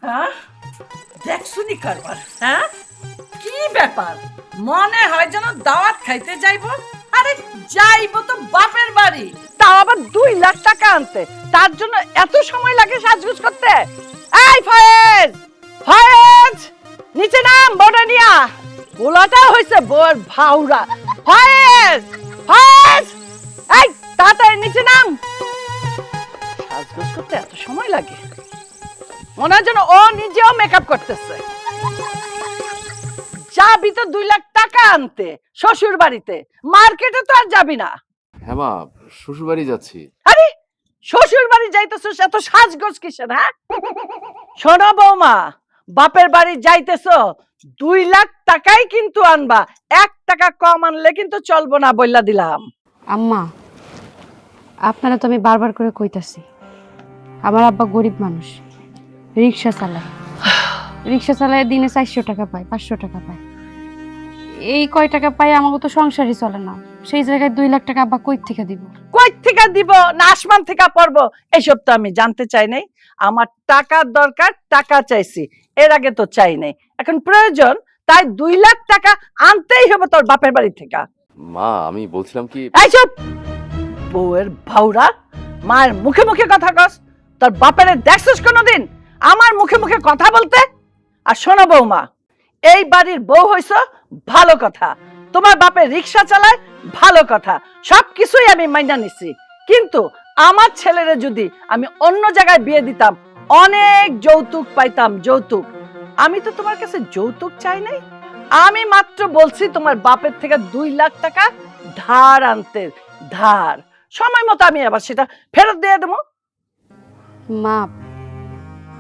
হ্যাঁ, দেখছুনি কারবার? হ্যাঁ, কি ব্যাপার? মনে হয় যেন দাওয়াত খাইতে যাইবো। আরে যাইবো তো বাপের বাড়ি, তাও আবার 2 লাখ টাকা আনতে। তার জন্য এত সময় লাগে সাজগুজ করতে? এই ফয়েজ, ফয়েজ, নিচে নাম বড়নিয়া। পোলাটা হইছে বউর ভাউরা। ফয়েজ, ফয়েজ, এই তাড়াতাড়ি নিচে নাম। সাজগোজ করতে এত সময় লাগে? মনে হয় যেন ও নিজেও মেকআপ করতেছে। যাবি তো 2 লাখ টাকা আনতে শ্বশুর বাড়িতে, মার্কেটে তো আর যাবি না। হ্যাঁ মা, শ্বশুর বাড়ি যাচ্ছি। আরে শ্বশুর বাড়ি যাইতেছিস, এত সাজগোজ কিসের? হ্যাঁ, শোনো বৌমা, বাপের বাড়ি যাইতেছো 2 লাখ টাকাই কিন্তু আনবা, 1 টাকা কম আনলে কিন্তু চলবো না, বললা দিলাম। আম্মা, আপনারা তো আমি বারবার করে কইতাছি, আমার আব্বা গরিব মানুষ, রিক্সা চালায় দিনে 400 টাকা পায়, 500 টাকা পায়। এই কয় টাকা পাই আমাকে তো সংসারই চলে না। সেই জায়গায় 2 লাখ টাকা আব্বা কই থেকে দিব? কই থেকে দিব না আসমান থেকে পড়বো এসব তো আমি জানতে চাই নাই। আমার টাকার দরকার, টাকা চাইছি, এর আগে তো চাই নাই, এখন প্রয়োজন, তাই 2 লাখ টাকা আনতেই হবে তোর বাপের বাড়ি থেকে। মা, আমি বলছিলাম কি, এইসব বউয়ের ভাউরা, মায়ের মুখে মুখে কথা কস। তোর বাপের দেখছিস কোনোদিন আমার মুখে মুখে কথা বলতে? আর শোনো বৌমা, এই বাড়ির বউ হইছ ভালো কথা, তোমার বাপের রিক্সা চালায় ভালো কথা, সবকিছুই আমি মাইনা নিছি, কিন্তু আমার ছেলেরে যদি আমি অন্য জায়গায় বিয়ে দিতাম অনেক যৌতুক পাইতাম, যৌতুক। আমি তো তোমার কাছে যৌতুক চাই নাই, আমি মাত্র বলছি তোমার বাপের থেকে 2 লাখ টাকা ধার আনতে, ধার। সময় মতো আমি আবার সেটা ফেরত দিয়ে দেবো। মা,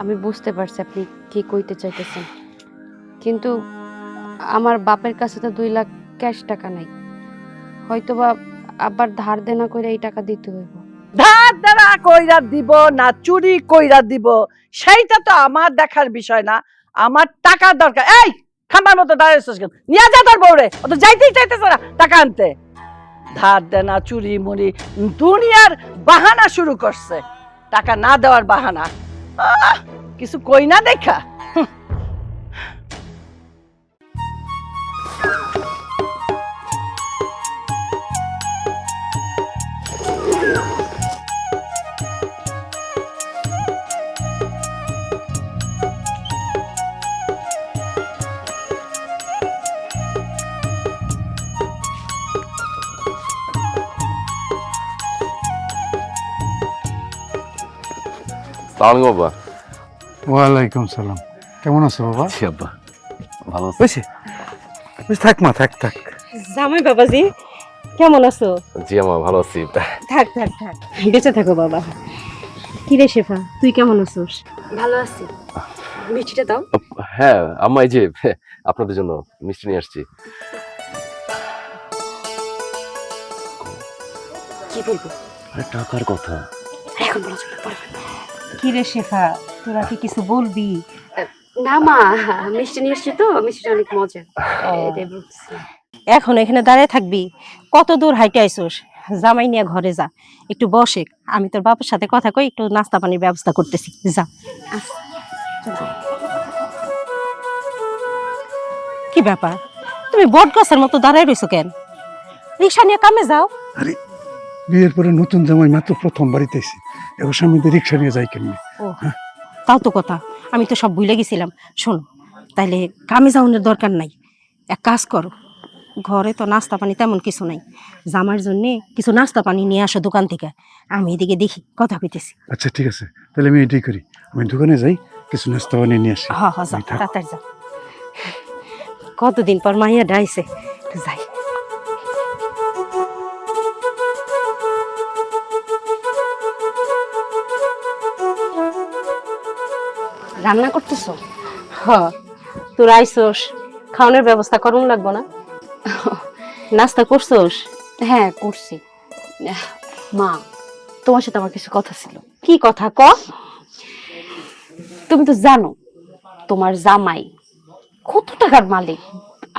আমি বুঝতে পারছি আপনি কি কইতে চাইতেছেন, কিন্তু আমার বাপের কাছে তো 2 লাখ ক্যাশ টাকা নাই। হয়তোবা আবার ধার দেনা করে এই টাকা দিতে হইব। ধার দ্বারা কইরা দিব না চুরি কইরা দিব সেইটা তো আমার দেখার বিষয় না, আমার টাকা দরকার। এই খাম্বার মতো দাঁড়িয়েছিস কেন? নিয়ে যা তোর বউরে, ও তো যাইতেই চাইতেছে না টাকা আনতে। ধার দেনা চুরি মুড়ি দুনিয়ার বাহানা শুরু করছে, টাকা না দেওয়ার বাহানা। কিছু কই না দেখা। সালাম বাবা। ওয়ালাইকুম সালাম। কেমন আছো বাবা? জি আব্বা, ভালো আছি। বেশি থাক মা, থাক থাক। জামাই বাবাজি কেমন আছো? জি আম্মা, ভালো আছি। থাক থাক থাক, বেঁচে থাকো বাবা। কি রে শেফা, তুই কেমন আছিস? ভালো আছি। মিষ্টিটা দাও। হ্যাঁ আম্মা, এই যে আপনাদের জন্য মিষ্টি নিয়ে আসছি। কি বলবো? আরে টাকার কথা। এখন বলা যাবে না, পরে বলবো। কি রে শেফা, তোরা কি কিছু বলবি? না মা, মিষ্টি নিয়ে এসছি তো, মিষ্টিটা অনেক মজা, এটাই বলছি। এখন এখানে দাঁড়িয়ে থাকবি? কত দূর হাইটে আইসোস? জামাই নিয়ে ঘরে যা, একটু বসে, আমি তোর বাবার সাথে কথা কই, একটু নাস্তা পানির ব্যবস্থা করতেছি, যা। কি ব্যাপার, তুমি বট গাছের মতো দাঁড়ায় রইছো কেন? রিক্সা নিয়ে কামে যাও। আরে বিয়ের পরে নতুন জামাই মাত্র প্রথম বাড়িতে এসে এবার স্বামীদের রিক্সা নিয়ে যাই কেমনি? ও তাও তো কথা, আমি তো সব ভুলে গেছিলাম। শোনো, তাইলে কামে যাওয়ার দরকার নাই, এক কাজ করো, ঘরে তো নাস্তা পানি তেমন কিছু নাই, জামার জন্য কিছু নাস্তা পানি নিয়ে আসো দোকান থেকে, আমি এদিকে দেখি কথা কইতেছি। আচ্ছা ঠিক আছে, তাহলে আমি এটাই করি, আমি দোকানে যাই, কিছু নাস্তা বানিয়ে নিয়ে আসি। হ্যাঁ হ্যাঁ, যাও তুমি থাক। তাড়াতাড়ি যাও। কতদিন পর মাইয়া ডাইছে, একটু যাই। রান্না করতেছো? হ, তোর আইসোস, খাওয়ানোর ব্যবস্থা করুন লাগবো না? নাস্তা করছোস? হ্যাঁ করছি। মা, তোমার সাথে আমার কিছু কথা ছিল। কি কথা ক? তুমি তো জানো তোমার জামাই কত টাকার মালিক,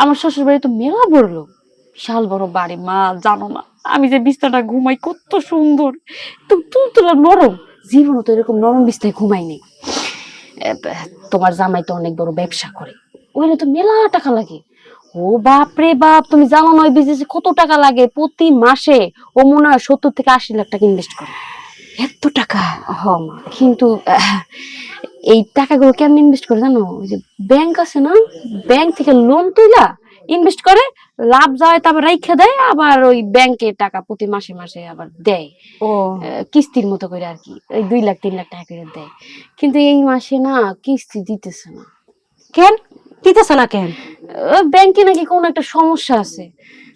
আমার শ্বশুর বাড়ি তো মেলা বড় লোক, বিশাল বড় বাড়ি। মা জানো না আমি যে বিছানাটা ঘুমাই কত সুন্দর, তো তুলতুলা নরম, জীবনও তো এরকম নরম বিছানায় ঘুমাইনি। তোমার জামাই তো অনেক বড় ব্যবসা করে, ওইলে তো মেলা টাকা লাগে। ও বাপ রে বাপ, তুমি জানো না ওই বিজনেসে কত টাকা লাগে? প্রতি মাসে ও মনে হয় 70 থেকে 80 লাখ টাকা ইনভেস্ট করে। এত টাকা? মা, কিন্তু এই টাকাগুলো কেমন ইনভেস্ট করে জানো? ওই যে ব্যাংক আছে না, ব্যাংক থেকে লোন তুইলা ইনভেস্ট করে, লাভ যায় তারপর রাইখা দেয়, আবার ওই ব্যাংকে টাকা প্রতি মাসে মাসে আবার দেয়। ও কিস্তির মতো করে আর কি, ওই 2 লাখ 3 লাখ টাকা করে দেয়। কিন্তু এই মাসে না কিস্তি দিতেছে না। কেন দিতেছ না কেন? ব্যাংকে নাকি কোনো একটা সমস্যা আছে।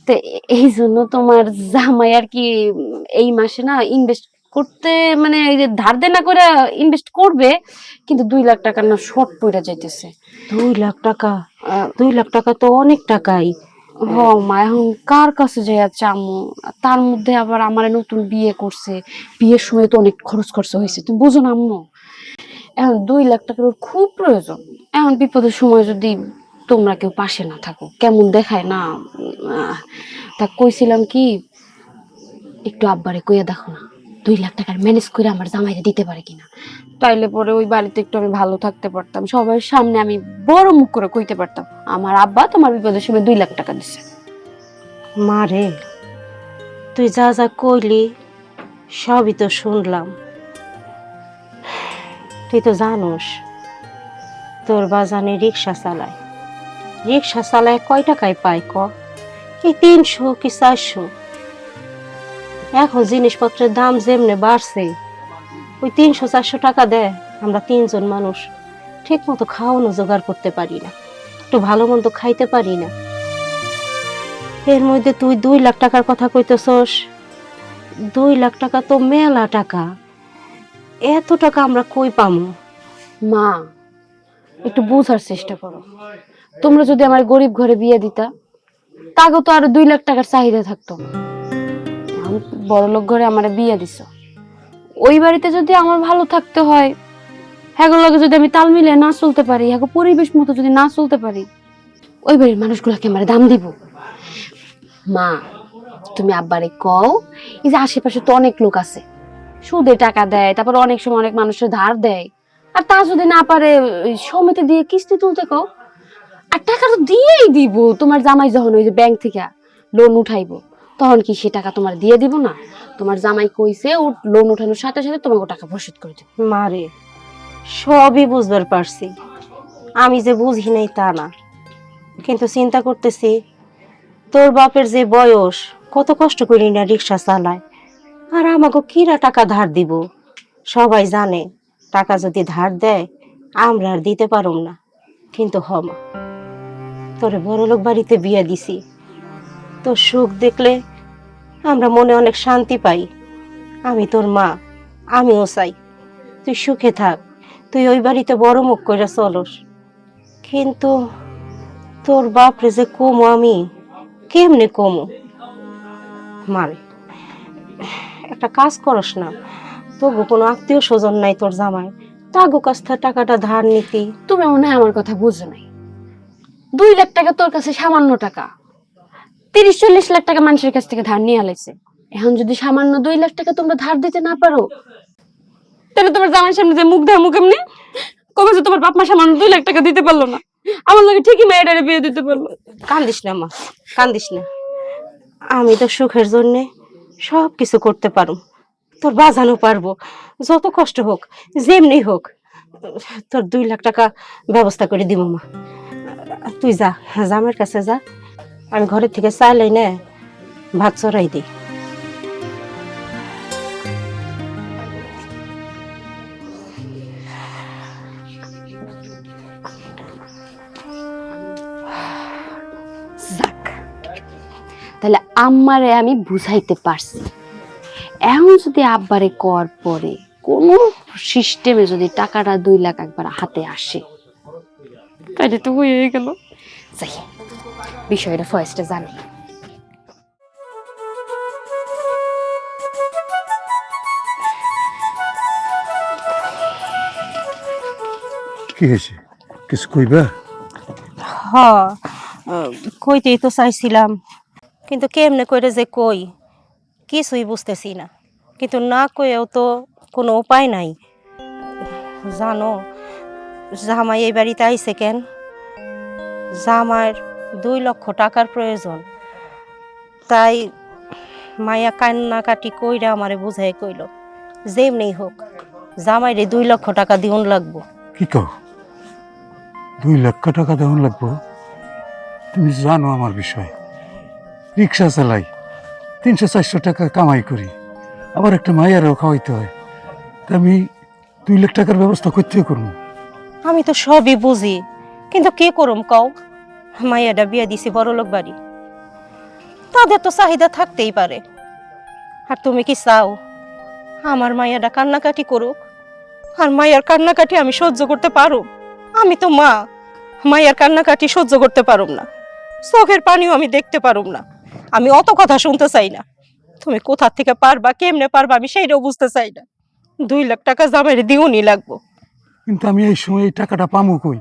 তো এই জন্য তোমার জামাই আর কি এই মাসে না ইনভেস্ট করতে, মানে এই যে ধার দেনা করে ইনভেস্ট করবে, কিন্তু 2 লাখ টাকা না শর্ট পড়ে যাইতেছে। 2 লাখ টাকা? 2 লাখ টাকা তো অনেক টাকাই। মা, এখন কার কাছে যাই চামু? তার মধ্যে আবার আমার নতুন বিয়ে করছে, বিয়ের সময় তো অনেক খরচ হয়েছে, তুমি বুঝো না আম্মু? এখন 2 লাখ টাকার ওর খুব প্রয়োজন। এখন বিপদের সময় যদি তোমরা কেউ পাশে না থাকো, কেমন দেখায় না? তা কইছিলাম কি, একটু আব্বারে কইয়া দেখো না, 2 লাখ টাকার ম্যানেজ করে আমার জামাইরে দিতে পারে কিনা। তাইলে পরে ওই বাড়িতে একটু আমি ভালো থাকতে পারতাম, সবার সামনে আমি বড় মুখ করে কইতে পারতাম আমার আব্বা তোমার বিপদের সময় 2 লাখ টাকা দিছে। মারে, তুই যা যা কইলি সবই তো শুনলাম। তুই তো জানোস তোর বাজানে রিক্সা চালায় কয় টাকায় পায় ক? কি 300 কি 400? এখন জিনিসপত্রের দাম যেমনে বাড়ছে, ওই 300-400 টাকা দেয় আমরা 3 জন মানুষ ঠিক মতো খাওয়ানো জোগাড় করতে পারি না, একটু ভালো মন্দ খাইতে পারি না। এর মধ্যে তুই 2 লাখ টাকার কথা কইতেছস। 2 লাখ টাকা তো মেলা টাকা, এত টাকা আমরা কই পামু? মা, একটু বোঝার চেষ্টা করো। তোমরা যদি আমার গরিব ঘরে বিয়ে দিতা, তাকে তো আরো 2 লাখ টাকার চাহিদা থাকতো না। এখন বড় লোক ঘরে আমার বিয়ে দিছো, ওই বাড়িতে যদি আমার ভালো থাকতে হয়, হ্যাগোর লগে যদি আমি তাল মিলিয়ে না চলতে পারি, হ্যাগো পরিবেশ মতো যদি না চলতে পারি, ওই বাড়ির মানুষগুলাকে আমার দাম দিব? মা, তুমি আব্বারে কও, এই যে আশেপাশে তো অনেক লোক আছে, সুদে টাকা দেয়, তারপর অনেক সময় অনেক মানুষের ধার দেয়, আর তা যদি না পারে সমিতি দিয়ে কিস্তি তুলতে কও। আর টাকা তো দিয়েই দিব, তোমার জামাই যখন ওই যে ব্যাংক থেকে লোন উঠাইবো, তখন কি সে টাকা তোমার দিয়ে দিব না? তোমার জামাই কইছে ও লোন উঠানোর সাথে সাথে তোমাকে টাকা পরিশোধ করে দেবে। মারে, সবই বুঝবার পারছি, আমি যে বুঝি নাই তা না, কিন্তু চিন্তা করতেছি তোর বাপের যে বয়স, কত কষ্ট করি না রিক্সা চালায়, আর আমাকে কিরা টাকা ধার দিব? সবাই জানে টাকা যদি ধার দেয় আমরা আর দিতে পারুম না। কিন্তু হমা, তোরে বড়লোক বাড়িতে বিয়ে দিছি, তোর সুখ দেখলে আমরা মনে অনেক শান্তি পাই। আমি তোর মা, আমিও চাই তুই সুখে থাক, তুই ওই বাড়িতে বড় মুখ করে চলস। কিন্তু তোর বাপরে যে কমো আমি, কেমনে কমো? মারে, একটা কাজ করস না, তবু কোনো আত্মীয় স্বজন নাই তোর জামাই, তাগো কাছ থেকে টাকাটা ধার নিতি। তুমি মনে হয় আমার কথা বুঝো নাই। 2 লাখ টাকা তোর কাছে সামান্য টাকা, 30-40 লাখ টাকা মানুষের কাছ থেকে ধার নিয়ে আলাইছে। এখন যদি সামান্য 2 লাখ টাকা তোমরা ধার দিতে না পারো, তাহলে তোমার জামাইয়ের সামনে যে মুখ দেয়, মুখ এমনি কবে যে তোমার বাপ মা সামান্য 2 লাখ টাকা দিতে পারলো না, আমার লাগে ঠিকই মেয়েটারে বিয়ে দিতে পারলো। কান্দিস না মা, কান্দিস না, আমি তো সুখের জন্যে সব কিছু করতে পারো, তোর বাজানো পারবো, যত কষ্ট হোক যেমনি হোক তোর 2 লাখ টাকা ব্যবস্থা করে দিব মা। তুই যা, জামের কাছে যা, আমি ঘরের থেকে চাইলেই না ভাত চড়াই দিই। যাক, তাহলে আম্মারে আমি বুঝাইতে পারছি। এখন যদি আব্বারে কর পরে কোন সিস্টেমে যদি টাকাটা 2 লাখ একবার হাতে আসে, তাইলে তো হয়ে গেল। যাই, বিষয়টা ফার্স্টে জানি। কি হয়েছে, কিছু কইবা? হ, কইতেই তো চাইছিলাম, কিন্তু কেমনে করে যে কই কিছুই বুঝতেছি না, কিন্তু না কইও তো কোনো উপায় নাই। জানো, জামাই এই বাড়িতে আইছে কেন? জামাইয়ের 2 লক্ষ টাকার প্রয়োজন, তাই মায়া কান্নাকাটি কইরা আমারে বুঝাই কইল যেমনি হোক জামাইরে 2 লক্ষ টাকা দিউন লাগবো। কি কও 2 লক্ষ টাকা দেওয়ান লাগবো? তুমি জানো আমার বিষয়, রিক্সা চালাই, 300-400 টাকা কামাই করি, আবার একটা মায়েরও খাওয়াইতে হয়, তা আমি 2 লাখ টাকার ব্যবস্থা করতে করবো। আমি তো সবই বুঝি, কিন্তু কি করুম কও? মাইয়াটা বিয়া দিছি বড়লোক বাড়ি, তাদের তো চাহিদা থাকতেই পারে। আর তুমি কি চাও আমার মাইয়াটা কান্নাকাটি করুক? আর মাইয়ার কান্নাকাটি আমি সহ্য করতে পারুম? আমি তো মা, মাইয়ার কান্নাকাটি সহ্য করতে পারুম না, চোখের পানিও আমি দেখতে পারুম না। আমি অত কথা শুনতে চাই না। তুমি কোথা থেকে পারবা, কেমনে পারবা, আমি সেইটাও বুঝতে চাই না। 2 লাখ টাকা জামাইরে দিউনি লাগবো। কিন্তু আমি এই সময় এই টাকাটা পামু কই?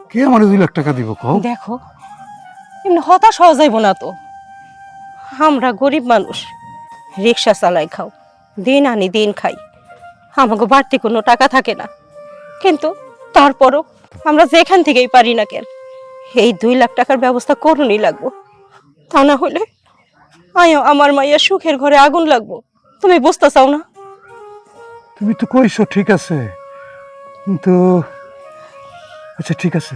কে আমার 2 লাখ টাকা দিব কও? দেখো এমনি হতাশ হওয়া যাইব না তো। আমরা গরিব মানুষ, রিক্সা চালাই খাও, দিন আনি দিন খাই, আমাকে বাড়তি কোনো টাকা থাকে না। কিন্তু তারপরও আমরা যেখান থেকেই পারি না কেন এই 2 লাখ টাকার ব্যবস্থা করুনই লাগবো। তা না হলে আমার মাইয়া সুখের ঘরে আগুন লাগবো। তুমি বুঝতে চাও না? তুমি তো কইছো ঠিক আছে, কিন্তু আচ্ছা ঠিক আছে,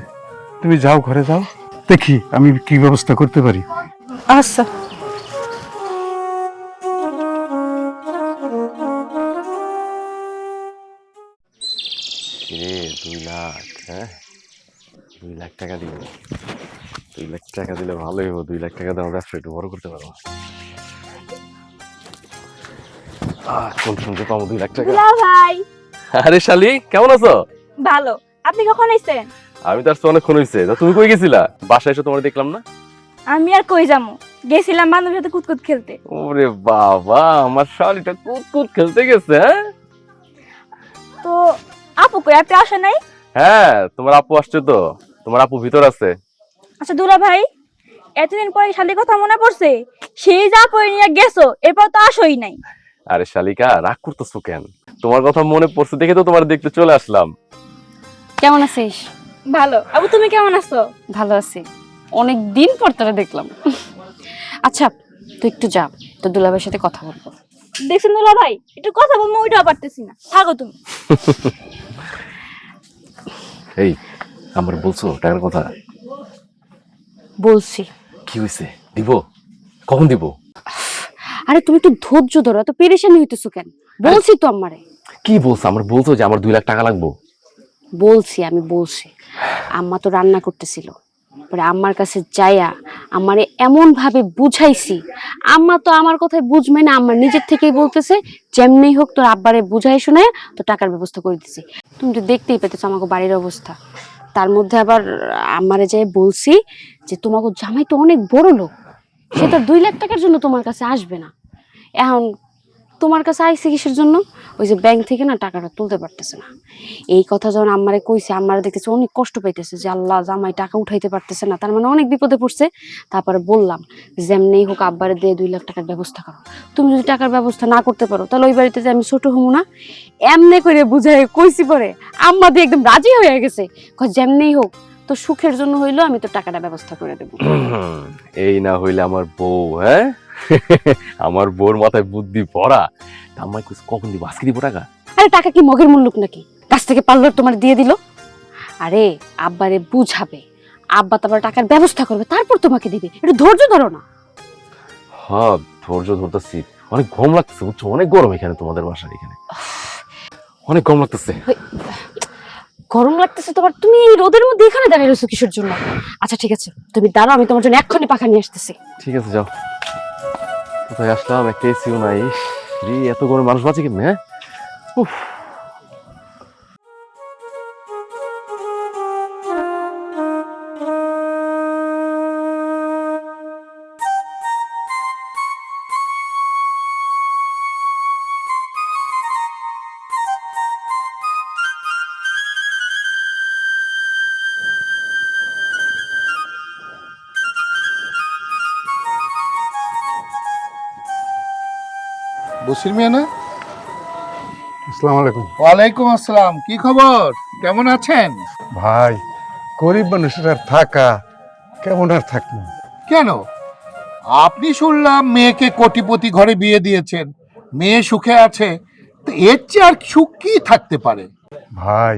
তুমি যাও, ঘরে যাও, দেখি আমি কি ব্যবস্থা করতে পারি। আচ্ছা। রে 2 লাখ, হ্যাঁ 2 লাখ টাকা দিব। 2 লাখ টাকা দিলে ভালোই হবো। 2 লাখ টাকা দিয়ে আমার ব্যবসা একটু বড় করতে পারবো। কোন শুনতে পাবো 2 লাখ টাকা? ভাই আরে শালি, কেমন আছো? ভালো। আপনি কখন আইছেন? আমি তো আসতে অনেকক্ষণ হয়েছে। তা তুমি কই গেছিলা? বাসায় এসে তোমার দেখলাম না। আমি আর কই যাবো, গেছিলাম বান্ধবীর সাথে কুতকুত খেলতে। ওরে বাবা, আমার শালিটা কুতকুত খেলতে গেছে। হ্যাঁ তো আপু কই, আপনি আসে নাই? হ্যাঁ, তোমার আপু আসছে তো। তোমার আপু ভিতর আছে। আচ্ছা দুলা ভাই, এতদিন পরে শালির কথা মনে পড়ছে? সেই যা পরে নিয়ে গেছো, এরপর তো আসোই নাই। আরে শালিকা, রাগ করতেছো কেন? তোমার কথা মনে পড়ছে দেখে তো তোমার দেখতে চলে আসলাম। কেমন আছিস? ভালো। আপু তুমি কেমন আছো? ভালো আছি, অনেক দিন পর তোরা দেখলাম। আচ্ছা তুই একটু যা, তো দুলাভাইয়ের সাথে কথা বলবো। দেখছেন দুলা ভাই, একটু কথা বলবো, ওইটাও পারতেছি না। থাকো তুমি। এই, আমার বলছো টাকার কথা? বলছি। কি হয়েছে? দিব? কখন দিব? আরে তুমি একটু ধৈর্য ধরো, এত পেরেশানি হইতেছো কেন? বলছি তো আমারে। কি বলছো? আমার বলছো যে আমার 2 লাখ টাকা লাগবে। আমি বলছি আম্মা তো রান্না করতেছিল, পরে আম্মার কাছে যাইয়া আমারে এমন ভাবে বুঝাইছি, আম্মা তো আমার কথায় বুঝবে না, আম্মা নিজের থেকেই বলতেছে যেমনি হোক তোর আব্বারে বুঝাই শোনায় তো টাকার ব্যবস্থা করে দিছি। তুমি তো দেখতেই পেতেছো আমাকে বাড়ির অবস্থা। তার মধ্যে আবার আম্মারে যাই বলছি যে তোমাকে জামাই তো অনেক বড় লোক, সে তো 2 লাখ টাকার জন্য তোমার কাছে আসবে না। এখন তোমার কাছে আইসি কিসের জন্য? ওই যে ব্যাংক থেকে না টাকাটা তুলতে পারতেছে না। এই কথা যখন আম্মারে কইছে, আম্মারে দেখতেছে অনেক কষ্ট পাইতেছে যে আল্লাহ জামাই টাকা উঠাইতে পারতেছে না, তার মানে অনেক বিপদে পড়ছে। তারপরে বললাম যেমনি হোক আব্বারে দিয়ে 2 লাখ টাকার ব্যবস্থা করো। তুমি যদি টাকার ব্যবস্থা না করতে পারো তাহলে ওই বাড়িতে যে আমি ছোট হবো না। এমনি করে বুঝাই কইছি, পরে আম্মা দিয়ে একদম রাজি হয়ে গেছে, যেমনি হোক তো সুখের জন্য হইলো আমি তো টাকাটা ব্যবস্থা করে দেবো। এই না হইলে আমার বউ, হ্যাঁ আমার বউর মাথায় বুদ্ধি ভরা। আমায় কখন দিব? আজকে দিব টাকা? আরে টাকা কি মগের মুল্লুক নাকি কাছ থেকে পারলো তোমার দিয়ে দিল? আরে আব্বারে বুঝাবে, আব্বা তারপর টাকার ব্যবস্থা করবে, তারপর তোমাকে দিবে। একটু ধৈর্য ধরো না। হ্যাঁ ধৈর্য ধরতেছি। অনেক গরম লাগতেছে, বুঝছো? অনেক গরম এখানে, তোমাদের বাসার এখানে অনেক গরম লাগতেছে। গরম লাগতেছে তোমার? তুমি এই রোদের মধ্যে এখানে দাঁড়িয়ে রয়েছো কিসের জন্য? আচ্ছা ঠিক আছে, তুমি দাঁড়াও, আমি তোমার জন্য এক্ষুনি পাখা নিয়ে আসতেছি। ঠিক আছে যাও। কোথায় আসলাম? একটা এসিও নাই। এত গরম মানুষ বাঁচে কেমনে? হ্যাঁ উফ। বসির মিয়া না? আসসালামু আলাইকুম। ওয়ালাইকুম আসসালাম। কি খবর? কেমন আছেন? ভাই গরিব মানুষের আর থাকা কেমন আর থাকবো? কেন? আপনি শুনলাম মেয়েকে কোটিপতি ঘরে বিয়ে দিয়েছেন, মেয়ে সুখে আছে, তো এর চেয়ে আর সুখ কি থাকতে পারে? ভাই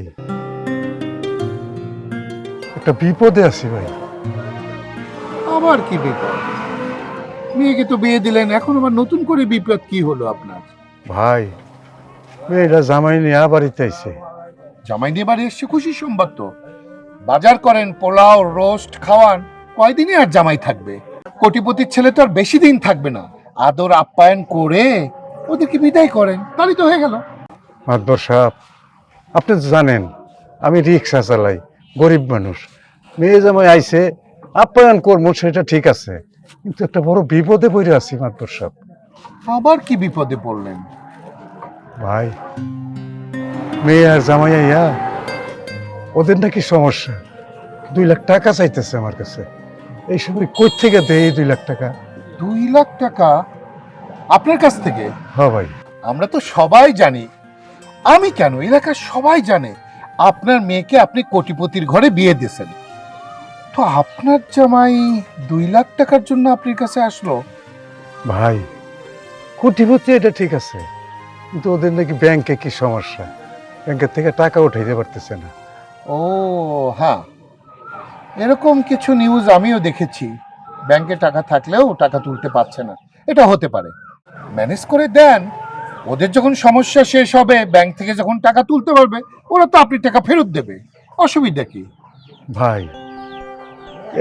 একটা বিপদে আছি ভাই। আবার কি বিপদ? মেয়েকে তো বিয়ে দিলেন, এখন আবার নতুন করে বিপদ কি হলো আপনার? ভাই মেয়েটা জামাই নিয়ে বাড়িতে আইছে। জামাই নিয়ে বাড়ি এসছে, খুশির সংবাদ তো। বাজার করেন, পোলাও রোস্ট খাওয়ান, কয়দিনই আর জামাই থাকবে? কোটিপতির ছেলে তো আর বেশি দিন থাকবে না, আদর আপ্যায়ন করে ওদেরকে বিদায় করেন, তাহলেই তো হয়ে গেল। মাতবর সাহেব, আপনি তো জানেন আমি রিক্সা চালাই, গরিব মানুষ। মেয়ে জামাই আইছে, আপ্যায়ন করবো সেটা ঠিক আছে, কিন্তু একটা বড় বিপদে পড়ে আছি মাতবর সাহেব। আবার কি বিপদে পড়লেন? ভাই মেয়ে আর জামাই আইয়া ওদের নাকি সমস্যা, 2 লাখ টাকা চাইতেছে আমার কাছে। এই সময় কই থেকে দেয় 2 লাখ টাকা? 2 লাখ টাকা আপনার কাছ থেকে? হ্যাঁ ভাই। আমরা তো সবাই জানি, আমি কেন, এলাকার সবাই জানে আপনার মেয়েকে আপনি কোটিপতির ঘরে বিয়ে দিয়েছেন। তো আপনার জামাই 2 লাখ টাকার জন্য আপনার কাছে আসলো? ভাই কোটিপতি এটা ঠিক আছে, কিন্তু ওদের নাকি ব্যাংকে কি সমস্যা, ব্যাংকের থেকে টাকা উঠাইতে পারতেছে না। ও হ্যাঁ, এরকম কিছু নিউজ আমিও দেখেছি। ব্যাংকে টাকা থাকলেও টাকা তুলতে পারছে না। এটা হতে পারে, ম্যানেজ করে দেন। ওদের যখন সমস্যা শেষ হবে, ব্যাংক থেকে যখন টাকা তুলতে পারবে, ওরা তো আপনি টাকা ফেরত দেবে, অসুবিধা কি? ভাই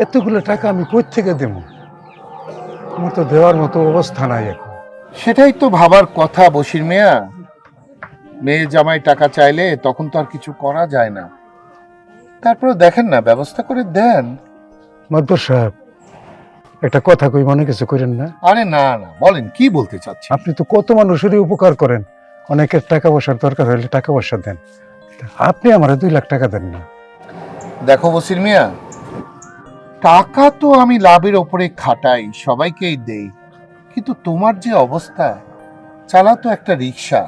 এতগুলো টাকা আমি কই থেকে দেবো? আমার তো দেওয়ার মতো অবস্থা নাই এখন। সেটাই তো ভাবার কথা বশির মিয়া। মেয়ে জামাই টাকা চাইলে তখন তো আর কিছু করা যায় না। তারপরে দেখেন না, ব্যবস্থা করে দেন। মাতবর সাহেব একটা কথা কই, মনে কিছু করেন না? আরে না না, বলেন কি বলতে চাচ্ছেন? আপনি তো কত মানুষেরই উপকার করেন, অনেকের টাকা পয়সার দরকার হলে টাকা পয়সা দেন, আপনি আমার 2 লাখ টাকা দেন না। দেখো বশির মিয়া, টাকা তো আমি লাভের ওপরে খাটাই, সবাইকেই দেই, কিন্তু তোমার যে অবস্থা, চালা তো একটা রিক্সা,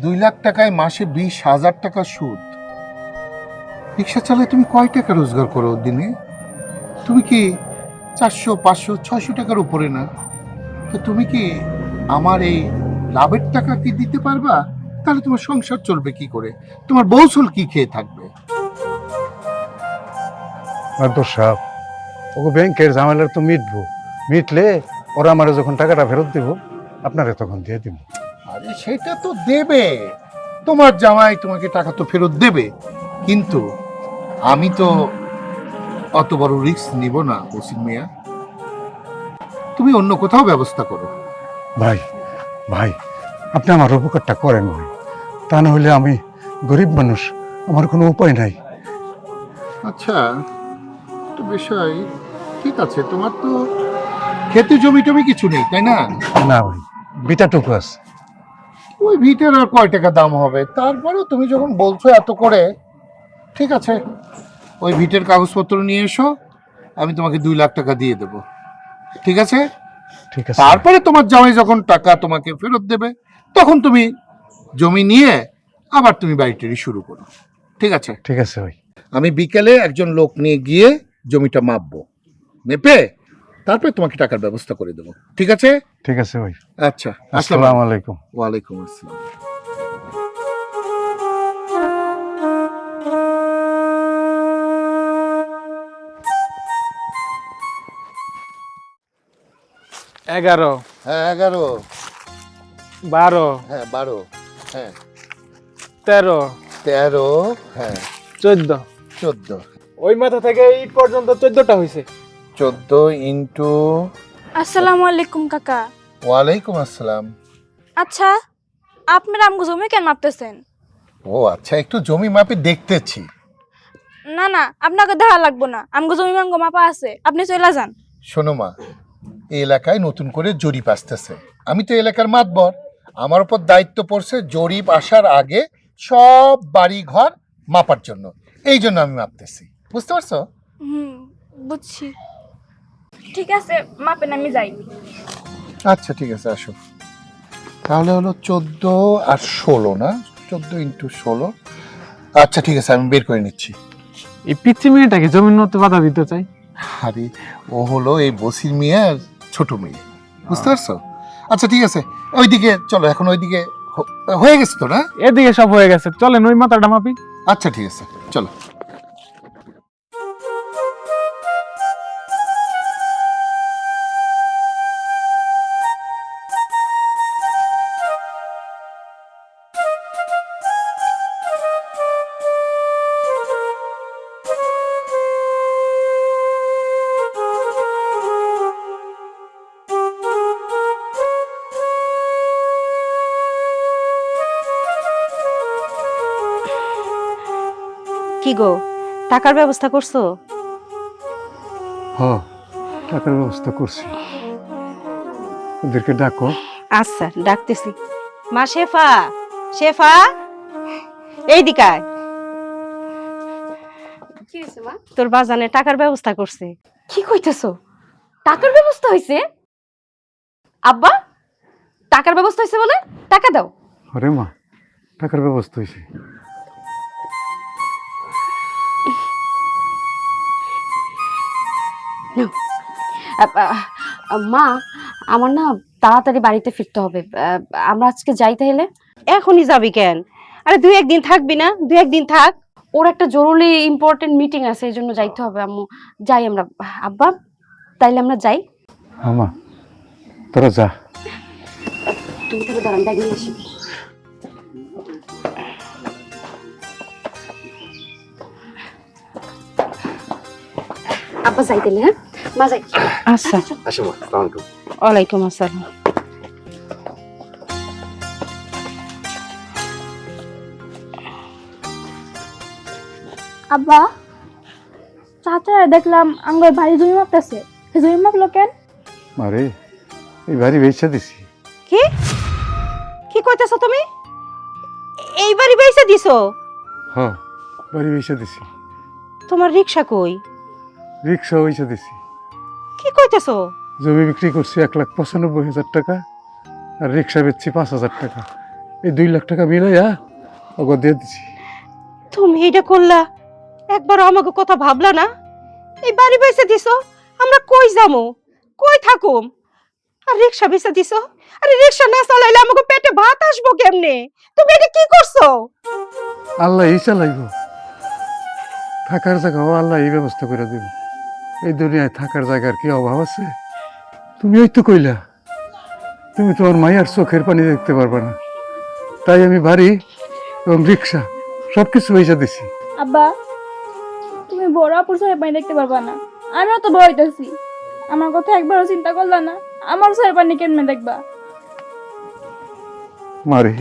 2 লাখ টাকায় মাসে 20,000 টাকা সুদ। রিক্সা চালায় তুমি কয় টাকা রোজগার করো দিনে? তুমি কি 400, 500, 600 টাকার উপরে না? তো তুমি কি আমার এই লাভের টাকা কি দিতে পারবা? তাহলে তোমার সংসার চলবে কি করে? তোমার বউসল কি খেয়ে থাকবে? মাতবর সাহেব ওকে ব্যাংকের ঝামেলা তো মিটলে ওরা আমার যখন টাকাটা ফেরত দেব আপনারে তখন দিয়ে দিব। আরে সেটা তো দেবে, তোমার জামাই তোমাকে টাকা তো ফেরত দেবে, কিন্তু আমি তো অত বড় রিস্ক নিব না ওসিম মিয়া। তুমি অন্য কোথাও ব্যবস্থা করো। ভাই ভাই আপনি আমার উপকারটা করেন ভাই, তা না হলে আমি গরিব মানুষ, আমার কোনো উপায় নাই। আচ্ছা, তো বিষয় ঠিক আছে, তোমার তো খেতে জমি টমি কিছু নেই তাই না? না ভাই, বিটাটুকু আছে। ওই ভিটের আর কয় টাকা দাম হবে? তারপরেও তুমি যখন বলছো এত করে, ঠিক আছে, ওই ভিটের কাগজপত্র নিয়ে এসো, আমি তোমাকে 2 লাখ টাকা দিয়ে দেবো, ঠিক আছে? ঠিক আছে। তারপরে তোমার জামাই যখন টাকা তোমাকে ফেরত দেবে, তখন তুমি জমি নিয়ে আবার তুমি বাড়িটারি শুরু করো, ঠিক আছে? ঠিক আছে ভাই। আমি বিকেলে একজন লোক নিয়ে গিয়ে জমিটা মাপবো, মেপে তারপরে তোমাকে টাকার ব্যবস্থা করে দেবো, ঠিক আছে? ঠিক আছে ভাই। আচ্ছা, আসসালামু আলাইকুম। ওয়ালাইকুম আসসালাম। এগারো, হ্যাঁ 11, 12, হ্যাঁ 12, হ্যাঁ 13, 13, হ্যাঁ 14। 14, ওই মাথা থেকে এই পর্যন্ত 14টা হয়েছে। 14 ইন্টু। আসসালামু আলাইকুম কাকা। ওয়ালাইকুম আসসালাম। আচ্ছা, আপনারা আমগো জমি কেন মাপতেছেন? ও আচ্ছা, একটু জমি মাপে দেখতেছি। না না, আপনাকে দেখা লাগবো না, আমগো জমি মাঙ্গো মাপা আছে, আপনি চলে যান। শোনো মা, এই এলাকায় নতুন করে জরিপ আসতেছে, আমি তো এলাকার মাতবর, আমার উপর দায়িত্ব পড়ছে জরিপ আসার আগে সব বাড়ি ঘর মাপার জন্য, এই জন্য আমি মাপতেছি, বুঝতে পারছো? বুঝছি। ঠিক আছে, মাপেন, আমি যাই। আচ্ছা ঠিক আছে, আসো। তাহলে হলো 14 আর 16 না? 14 ইন্টু 16, আচ্ছা ঠিক আছে, আমি বের করে নিচ্ছি। এই পিচ্ছি মেয়েটাকে জমির মতো বাধা দিতে চাই। আরে ও হলো এই বসির মিয়ার ছোট মেয়ে, বুঝতে পারছো? আচ্ছা ঠিক আছে, ওইদিকে চলো, এখন ওইদিকে হয়ে গেছে তো না? এদিকে সব হয়ে গেছে, চলেন ওই মাথাটা মাপি। আচ্ছা ঠিক আছে, চলো। কি গো, টাকার ব্যবস্থা করছো? হ, টাকার ব্যবস্থা করছি। ওদেরকে ডাকো। আচ্ছা ডাকতেছি। মা শেফা, শেফা এই দিকায়। কি হয়েছে মা? তোর বাজানে টাকার ব্যবস্থা করছে। কি কইতেছো? টাকার ব্যবস্থা হয়েছে? আব্বা, টাকার ব্যবস্থা হয়েছে বলে টাকা দাও। আরে মা, টাকার ব্যবস্থা হয়েছে। মা, আমার না তাড়াতাড়ি বাড়িতে ফিরতে হবে। আমরা আজকে যাই তাহলে? এখনই যাবি কেন? আরে দুই একদিন থাকবি না? দুই একদিন থাক। ওর একটা জরুরি ইম্পর্টেন্ট মিটিং আছে, এই জন্য যাইতে হবে আম্মু। যাই আমরা। আব্বা, তাইলে আমরা যাই। আমা, তোরা যা। তুমি তাহলে দাঁড়ান, ব্যাগ নিয়ে আসি। আব্বা যাই তাহলে। হ্যাঁ মা, যাই। আচ্ছা, আসো মা, আসসালামু আলাইকুম। ওয়ালাইকুম আসসালাম। আব্বা, চাচারা দেখলাম আমার ভাই জমি মাপতেছে, জমি মাপলো কেন? আরে এই বাড়ি বেচা দিছি। কি কি কইতেছো তুমি? এই বাড়ি বেচে দিছো? হ, বাড়ি বেচা দিছি। তোমার রিকশা কই? রিক্সা বেচা দিছি। কি কইতেছো? জমি বিক্রি করছি 1,95,000 টাকা, আর রিক্সা বেচছি 5,000 টাকা। এই 2 লাখ টাকা মিলাইয়া ওকে দিয়ে দিছি। তুমি এটা করলা, একবার আমাকে কথা ভাবলা না? এই বাড়ি বেচে দিছো, আমরা কই যামু, কই থাকুম? আর রিকশা বেচে দিছো, আরে রিকশা না চালাইলে আমাকে পেটে ভাত আসবো কেমনে? তুমি এটা কি করছো? আল্লাহ এই চালাইব, থাকার জায়গাও আল্লাহ এই ব্যবস্থা করে দেব। এই দুনিয়ায় থাকার জায়গার কি অভাব আছে? তুমি ওই তো কইলা তুমি তোমার মায়ের চোখের পানি দেখতে পারবে না, তাই আমি বাড়ি এবং রিক্সা সবকিছু পয়সা দিছি। আব্বা, তুমি বড় আপুর চোখের পানি দেখতে পারবা না, আমিও তো বড় হইতেছি। আমার কথা একবারও চিন্তা করলা না? আমার চোখের পানি কেমনে দেখবা? মারে,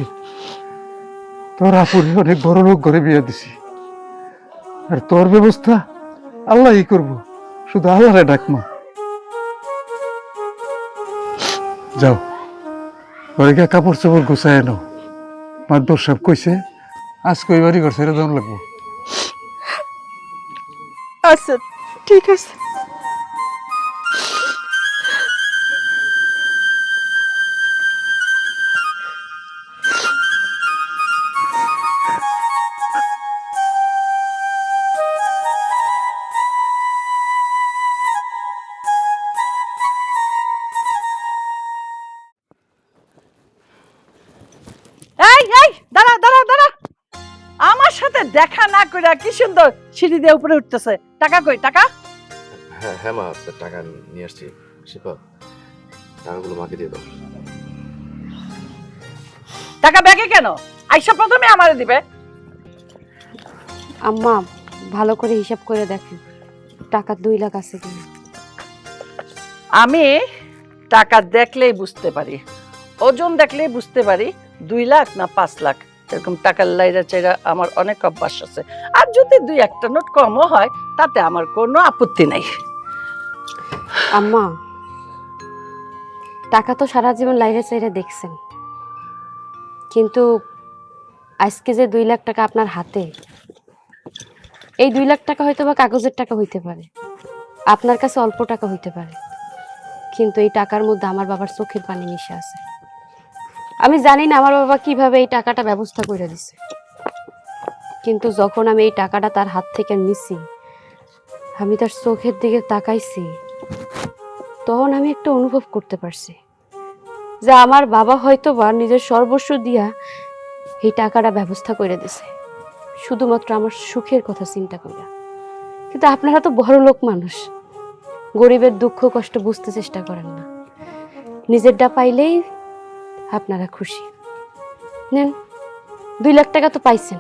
তোর আপুরে অনেক বড় লোক ঘরে বিয়ে দিছি, আর তোর ব্যবস্থা আল্লাহই করবো, শুধু আল্লাহরে ডাকমা। যাও ঘরে গিয়ে কাপড় চোপড় গুছায় নাও। মাদবর সাহেব কইছে আজকে ওই বাড়ি ঘর ছেড়ে দেওয়া লাগবো। আচ্ছা ঠিক আছে। এই এই দাঁড়া দাঁড়া দাঁড়া, আমার সাথে দেখা না কইরা কি সুন্দর সিঁড়ি দিয়ে উপরে উঠতেছে। টাকা কই টাকা? হ্যাঁ হ্যাঁ মা, আপনার টাকা নিয়ে আসছি। শিপা, টাকাগুলো মাকে দিয়ে দাও। টাকা ব্যাগে কেন? আইসা প্রথমে আমারে দিবে। আম্মা, ভালো করে হিসাব করে দেখেন টাকা 2 লাখ আছে কিনা। আমি টাকা দেখলেই বুঝতে পারি, ওজন দেখলেই বুঝতে পারি 2 লাখ না 5 লাখ। এরকম টাকার লাইরা চাইরা আমার অনেক অভ্যাস আছে, আর যদি 2-1টা নোট কমও হয় তাতে আমার কোনো আপত্তি নাই। আম্মা, টাকা তো সারা জীবন লাইরে চাইরে দেখছেন, কিন্তু আজকে যে 2 লাখ টাকা আপনার হাতে, এই 2 লাখ টাকা হয়তো বা কাগজের টাকা হইতে পারে, আপনার কাছে অল্প টাকা হইতে পারে, কিন্তু এই টাকার মধ্যে আমার বাবার চোখের পানি মিশে আছে। আমি জানি না আমার বাবা কিভাবে এই টাকাটা ব্যবস্থা করে দিছে, কিন্তু যখন আমি এই টাকাটা তার হাত থেকে নিছি, আমি তার চোখের দিকে তাকাইছি, তখন আমি একটা অনুভব করতে পারছি যে আমার বাবা হয়তো বা নিজের সর্বস্ব দিয়া এই টাকাটা ব্যবস্থা করে দিছে শুধুমাত্র আমার সুখের কথা চিন্তা করে। কিন্তু আপনারা তো বড় লোক মানুষ, গরিবের দুঃখ কষ্ট বুঝতে চেষ্টা করেন না। নিজেরটা পাইলেই আপনারা খুশি। নেন, 2 লাখ টাকা তো পাইছেন,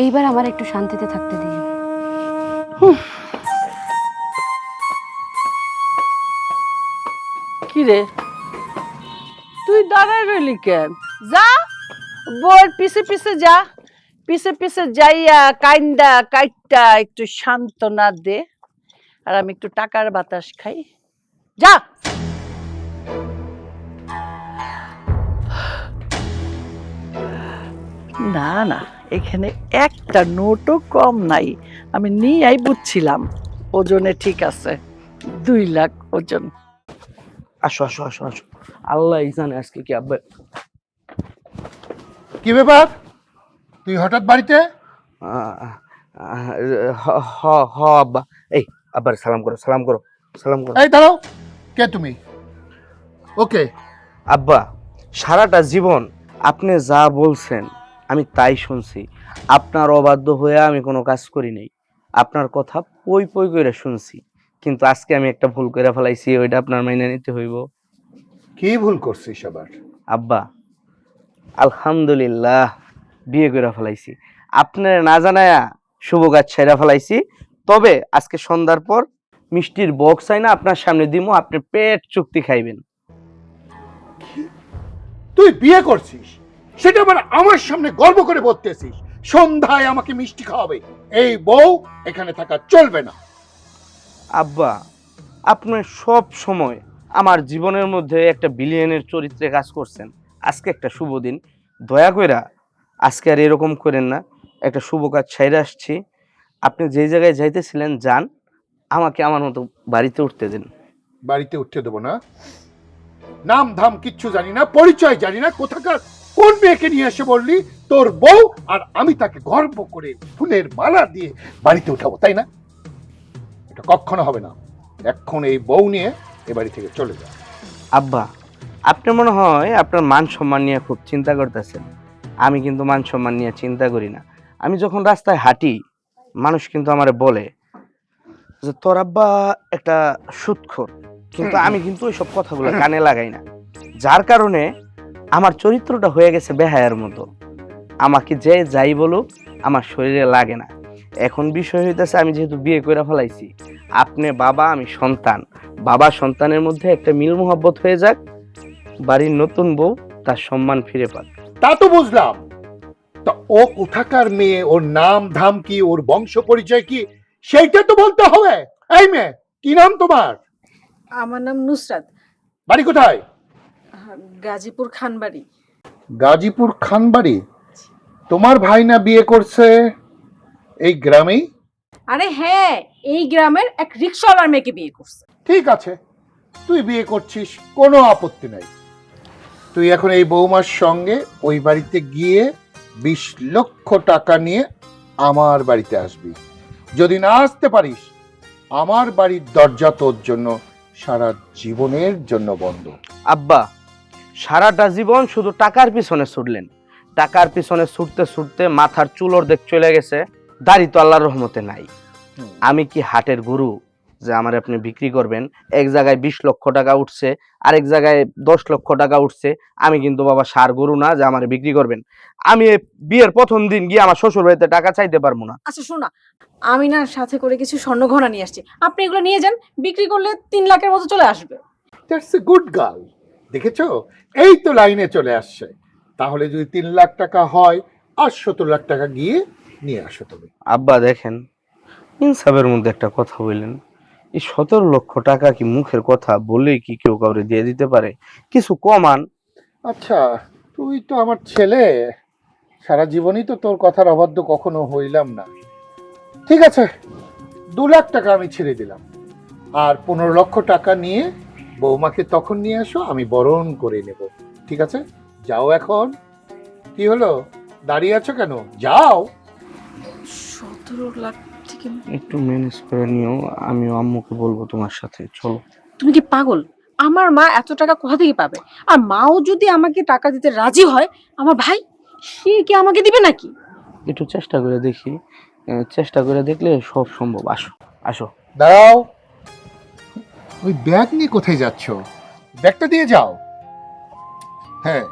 এইবার আমার একটু শান্তিতে থাকতে দিন। কি রে, তুই দাঁড়ায় রইলি কেন? যা, বউয়ের পিছে পিছে যা, পিছে পিছে যাইয়া কাইন্দা কাইটটা একটু সান্ত্বনা দে, আর আমি একটু টাকার বাতাস খাই। যা। না না, এখানে একটা নোটও কম নাই। আমি নিয়েই বুঝছিলাম ওজনে ঠিক আছে, 2 লাখ ওজন। আসো আসো আসো আসো, আল্লাহ জানে আজকে কি আব্বা। কি ব্যাপার, তুই হঠাৎ বাড়িতে? হ আব্বা। এই আব্বার সালাম করো, সালাম করো, সালাম করো। এই দাঁড়াও, কে তুমি? ওকে। আব্বা, সারাটা জীবন আপনি যা বলছেন আমি তাই শুনছি। আপনার অবাধ্য হয়ে আমি কোনো কাজ করি নাই, আপনার কথা পই পই করে শুনছি। কিন্তু আজকে আমি একটা ভুল করে ফেলাইছি, ওইটা আপনার মাইনে নিতে হইব। কি ভুল করছিস আবার? আব্বা, আলহামদুলিল্লাহ বিয়ে করে ফেলাইছি। আপনার না জানায়া শুভ কাজ ছেড়ে ফেলাইছি। তবে আজকে সন্ধ্যার পর মিষ্টির বক্স আইনা আপনার সামনে দিমু, আপনি পেট চুক্তি খাইবেন। তুই বিয়ে করছিস, সেটা আবার আমার সামনে গর্ব করে বলতেছিস? সন্ধ্যায় আমাকে মিষ্টি খাওয়াবে? এই বউ এখানে থাকা চলবে না। আব্বা, আপনি সব সময় আমার জীবনের মধ্যে একটা বিলিয়নের চরিত্রে কাজ করছেন। আজকে একটা শুভ দিন, দয়া কইরা আজকে আর এরকম করেন না। একটা শুভ কাজ ছাইরে আসছি, আপনি যে জায়গায় যাইতেছিলেন যান, আমাকে আমার মতো বাড়িতে উঠতে দেন। বাড়িতে উঠতে দেবো না? নাম ধাম কিচ্ছু জানি না, পরিচয় জানি না, কোথাকার কোন মেয়েকে নিয়ে এসে বললি তোর বউ, আর আমি তাকে গর্ব করে ফুলের মালা দিয়ে বাড়িতে উঠাবো, তাই না? এটা কখনো হবে না। এখন এই বউ নিয়ে এ বাড়ি থেকে চলে যা। আব্বা, আপনি মনে হয় আপনার মান সম্মান নিয়ে খুব চিন্তা করতেছেন। আমি কিন্তু মান সম্মান নিয়ে চিন্তা করি না। আমি যখন রাস্তায় হাঁটি, মানুষ কিন্তু আমারে বলে যে তোর আব্বা একটা সুদখোর, কিন্তু আমি কিন্তু ওইসব কথাগুলো কানে লাগাই না। যার কারণে আমার চরিত্রটা হয়ে গেছে বেহায়ার মতো। আমাকে যে যাই বলুক আমার শরীরে লাগে না। এখন বিষয় হইতেছে, আমি যেহেতু বিয়ে করে ফেলাইছি, আপনি বাবা আমি সন্তান, বাবা সন্তানের মধ্যে একটা মিল মোহাব্বত হয়ে যাক, বাড়ির নতুন বউ তার সম্মান ফিরে পাক। তা তো বুঝলাম, তা ও কোথাকার মেয়ে, ওর নাম ধাম কি, ওর বংশ পরিচয় কি, সেইটা তো বলতে হবে। এই মেয়ে, কি নাম তোমার? আমার নাম নুসরাত, বাড়ি কোথায়? গাজীপুর খানবাড়ি। গাজীপুর খানবাড়ি? তোমার ভাই না বিয়ে করছে এই গ্রামেই? আরে হ্যাঁ, এই গ্রামের এক রিকশাওয়ালার মেয়েকে বিয়ে করছে। ঠিক আছে, তুই বিয়ে করছিস, কোনো আপত্তি নাই। তুই এখন এই বৌমার সঙ্গে ওই বাড়িতে গিয়ে 20 লক্ষ টাকা নিয়ে আমার বাড়িতে আসবি। যদি না আসতে পারিস, আমার বাড়ির দরজা তোর জন্য সারা জীবনের জন্য বন্ধ। আব্বা, সারাটা জীবন শুধু টাকার পিছনে ছুটলেন, টাকার পিছনে ছুটতে ছুটতে মাথার চুল অর্ধেক চলে গেছে, দাড়ি তো আল্লাহর রহমতে নাই। আমি কি হাটের গরু যে আমার আপনি বিক্রি করবেন? এক জায়গায় 20 লক্ষ টাকা উঠছে, আরেক জায়গায় 10 লক্ষ টাকা উঠছে। আমি কিন্তু বাবা সার গরু না যে আমার বিক্রি করবেন। আমি বিয়ের প্রথম দিন গিয়ে আমার শ্বশুর বাড়িতে টাকা চাইতে পারবো না। আচ্ছা শোনা, আমি না সাথে করে কিছু স্বর্ণগহনা নিয়ে আসছি, আপনি এগুলো নিয়ে যান, বিক্রি করলে 3 লাখের মতো চলে আসবে। That's a good girl. দেখেছো, এই তো লাইনে চলে আসছে। তাহলে যদি 3 লাখ টাকা হয়, আর 17 লাখ টাকা গিয়ে নিয়ে আসো তুমি। আব্বা দেখেন, ইনসাফের মধ্যে একটা কথা বললেন, এই 17 লক্ষ টাকা কি মুখের কথা বললেই কি কেউ কাউরে দিয়ে দিতে পারে? কিছু কমান। আচ্ছা, তুই তো আমার ছেলে, সারা জীবনই তো তোর কথার অবাধ্য কখনো হইলাম না। ঠিক আছে, 2 লাখ টাকা আমি ছেড়ে দিলাম, আর 15 লক্ষ টাকা নিয়ে বৌমাকে তখন নিয়ে আসো, আমি বরণ করে নেব। ঠিক আছে, যাও এখন। কি হলো, দাঁড়িয়ে আছো কেন? যাও। লাগছে কেন? একটু ম্যানেজ করে নিও, আমিও আম্মুকে বলবো তোমার সাথে, চলো। তুমি কি পাগল? আমার মা এত টাকা কোথা থেকে পাবে? আর মাও যদি আমাকে টাকা দিতে রাজি হয়, আমার ভাই সে কি আমাকে দিবে নাকি? একটু চেষ্টা করে দেখি, চেষ্টা করে দেখলে সব সম্ভব। আসো আসো। দাঁড়াও, ওই ব্যাগ নিয়ে কোথায় যাচ্ছ? ব্যাগটা দিয়ে যাও। হ্যাঁ,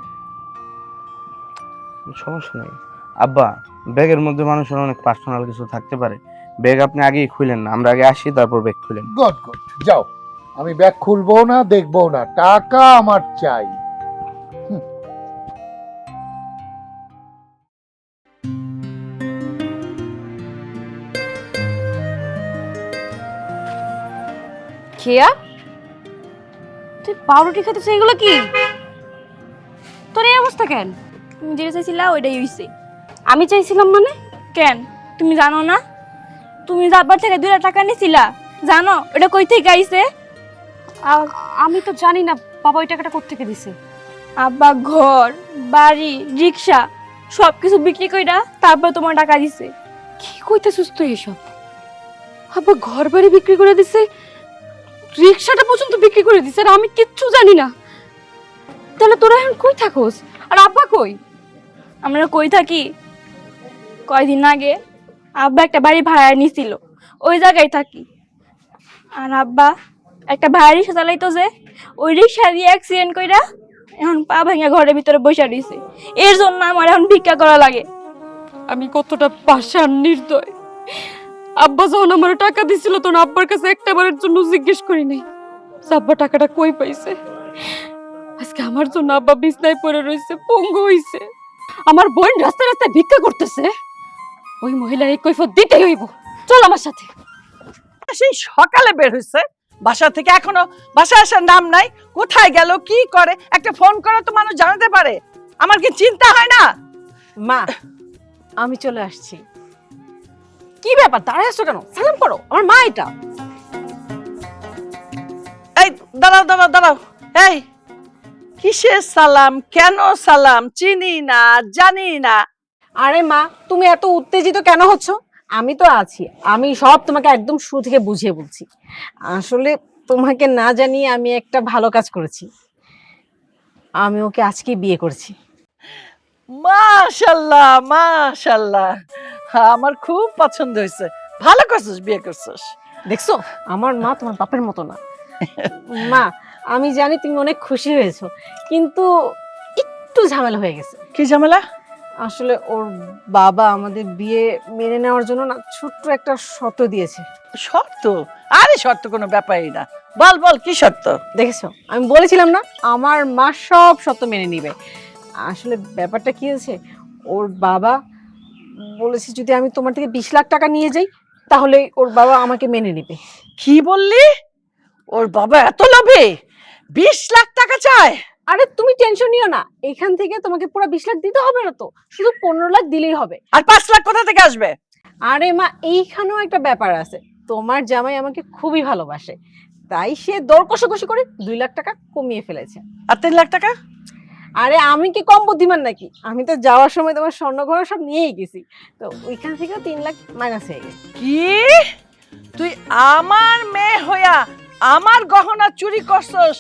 সমস্যা নেই আব্বা, ব্যাগের মধ্যে মানুষের অনেক পার্সোনাল কিছু থাকতে পারে। ব্যাগ আপনি আগেই খুলেন না, আমরা আগে আসি তারপর ব্যাগ খুলেন। গুড গুড, যাও। আমি ব্যাগ খুলবো না, দেখবো না, টাকা আমার চাই। খেয়া, তুই পাউরুটি খেতেছ? এগুলো কি? তোর এই অবস্থা কেন? তুমি যেটা চাইছিলা ওইটাই হইছে। আমি চাইছিলাম মানে? কেন তুমি জানো না? তুমি যে আব্বার থেকে 2 লাখ টাকা নিছিলা, জানো ওটা কই থেকে আইছে? আমি তো জানি না বাবা ওই টাকাটা কোত্থেকে দিছে। আব্বা ঘর বাড়ি রিক্সা সবকিছু বিক্রি কইরা তারপর তোমার টাকা দিছে। কি কইতেছিস তুই এসব? আব্বা ঘর বাড়ি বিক্রি করে দিছে, রিক্সাটা পর্যন্ত বিক্রি করে দিছে, আর আমি কিচ্ছু জানি না। তাহলে তোরা এখন কই থাকোস? আর আব্বা কই? আমরা কই থাকি? কয়দিন আগে আব্বা একটা বাড়ি ভাড়া নিছিল, ওই জায়গায় থাকি। আর আব্বা একটা ভাড়া রিক্সা চালাইতো, যে ওই রিক্সা দিয়ে অ্যাক্সিডেন্ট কইরা এখন পা ভেঙে ঘরের ভিতরে বসে রইছে। এর জন্য আমার এখন ভিক্ষা করা লাগে। আমি কতটা পাষাণ নির্দয়। আব্বা যখন আমার টাকা দিছিল তখন আব্বার কাছে একটা বারের জন্য জিজ্ঞেস করি নাই আব্বা টাকাটা কই পাইছে। আজকে আমার জন্য আব্বা বিছনায় পড়ে রইছে, পঙ্গু হইছে। আমার বোন রাস্তায় রাস্তায় ভিক্ষা করতেছে, ওই মহিলার এই কৈফিয়ত দিতেই হইব। চল আমার সাথে। সেই সকালে বের হয়েছে বাসা থেকে, এখনো বাসা আসার নাম নাই। কোথায় গেল, কি করে? একটা ফোন করে তো মানুষ জানাতে পারে। আমার কি চিন্তা হয় না? মা, আমি চলে আসছি। কি ব্যাপার, দাঁড়ায় আসছো কেন? সালাম করো, আমার মা এটা। এই দাঁড়াও দাঁড়াও দাঁড়াও, এই কিসের সালাম? কেন সালাম? চিনি না, জানি না। আরে মা, তুমি এত উত্তেজিত কেন হচ্ছ? আমি তো আছি, আমি সব তোমাকে একদম শুরু থেকে বুঝিয়ে বলছি। আসলে তোমাকে না জানিয়ে আমি একটা ভালো কাজ করেছি। আমি ওকে আজকে বিয়ে করেছি। মাশাআল্লাহ মাশাআল্লাহ, আমার খুব পছন্দ হয়েছে। ভালো করছিস, বিয়ে করছিস। দেখছো, আমার মা তোমার বাপের মতো না। মা, আমি জানি তুমি অনেক খুশি হয়েছো, কিন্তু একটু ঝামেলা হয়ে গেছে। কি ঝামেলা? আসলে ওর বাবা আমাদের বিয়ে মেনে নেওয়ার জন্য না ছোট্ট একটা শর্ত দিয়েছে। শর্ত? আরে শর্ত কোনো ব্যাপারই না। বল বল, কি শর্ত? দেখেছো, আমি বলেছিলাম না আমার মা সব শর্ত মেনে নিবে। আসলে ব্যাপারটা কি হয়েছে, ওর বাবা বলেছে যদি আমি তোমার থেকে 20 লাখ টাকা নিয়ে যাই তাহলে ওর বাবা আমাকে মেনে নেবে। কি বললি? ওর বাবা এত লোভী? 20 লাখ টাকা চায়? আরে তুমি টেনশন নিও না, এখান থেকে তোমাকে পুরো 20 লাখ দিতে হবে না তো, শুধু 15 লাখ দিলেই হবে। আর 5 লাখ কোথা থেকে আসবে? আরে মা, এইখানেও একটা ব্যাপার আছে। তোমার জামাই আমাকে খুবই ভালোবাসে, তাই সে দর কষাকষি করে 2 লাখ টাকা কমিয়ে ফেলেছে। আর 3 লাখ টাকা? আরে আমি কি কম বুদ্ধিমান নাকি? আমি তো যাওয়ার সময় তোমার স্বর্ণ গয়না সব নিয়েই গেছি, তো ওইখান থেকেও 3 লাখ মাইনাস হয়ে গেছে। কি তুই আমার মেয়ে হইয়া আমার গহনা চুরি করছস?